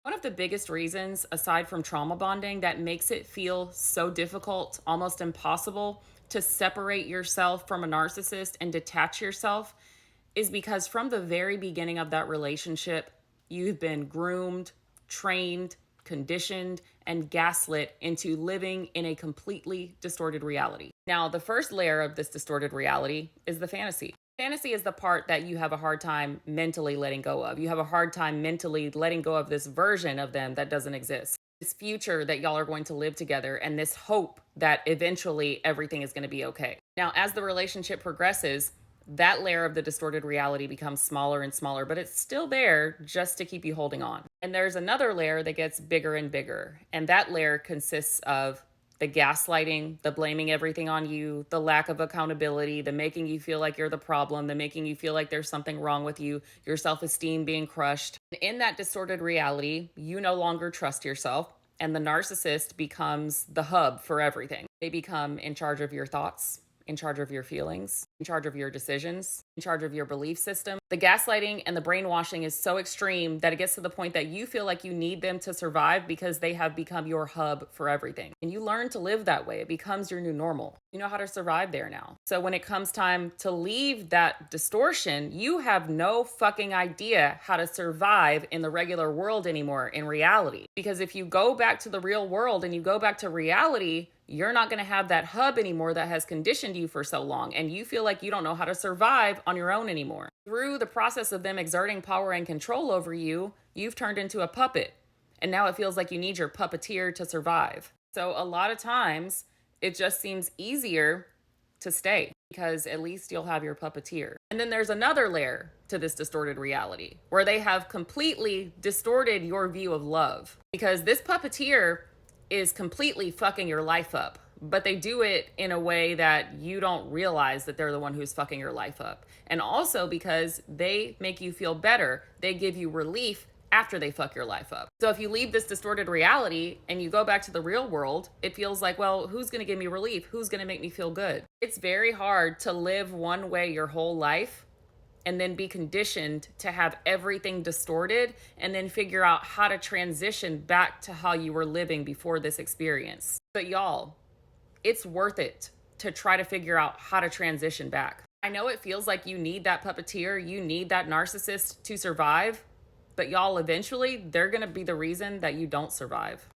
One of the biggest reasons, aside from trauma bonding, that makes it feel so difficult, almost impossible, to separate yourself from a narcissist and detach yourself is because from the very beginning of that relationship, you've been groomed, trained, conditioned, and gaslit into living in a completely distorted reality. Now, the first layer of this distorted reality is the fantasy. Fantasy is the part that you have a hard time mentally letting go of. You have a hard time mentally letting go of this version of them that doesn't exist. This future that y'all are going to live together, and this hope that eventually everything is going to be okay. Now, as the relationship progresses, that layer of the distorted reality becomes smaller and smaller, but it's still there just to keep you holding on. And there's another layer that gets bigger and bigger. And that layer consists of the gaslighting, the blaming everything on you, the lack of accountability, the making you feel like you're the problem, the making you feel like there's something wrong with you, your self-esteem being crushed. In that distorted reality, you no longer trust yourself, and the narcissist becomes the hub for everything. They become in charge of your thoughts, in charge of your feelings, in charge of your decisions, in charge of your belief system. The gaslighting and the brainwashing is so extreme that it gets to the point that you feel like you need them to survive because they have become your hub for everything. And you learn to live that way. It becomes your new normal. You know how to survive there now. So when it comes time to leave that distortion, you have no fucking idea how to survive in the regular world anymore, in reality. Because if you go back to the real world and you go back to reality, you're not going to have that hub anymore that has conditioned you for so long, and you feel like you don't know how to survive on your own anymore. Through the process of them exerting power and control over you, you've turned into a puppet, and now it feels like you need your puppeteer to survive. So a lot of times, it just seems easier to stay because at least you'll have your puppeteer. And then there's another layer to this distorted reality where they have completely distorted your view of love, because this puppeteer is completely fucking your life up, but they do it in a way that you don't realize that they're the one who's fucking your life up. And also because they make you feel better, they give you relief after they fuck your life up. So if you leave this distorted reality and you go back to the real world, it feels like, well, who's going to give me relief? Who's going to make me feel good? It's very hard to live one way your whole life and then be conditioned to have everything distorted and then figure out how to transition back to how you were living before this experience. But y'all, it's worth it to try to figure out how to transition back. I know it feels like you need that puppeteer, you need that narcissist to survive, but y'all, eventually, they're gonna be the reason that you don't survive.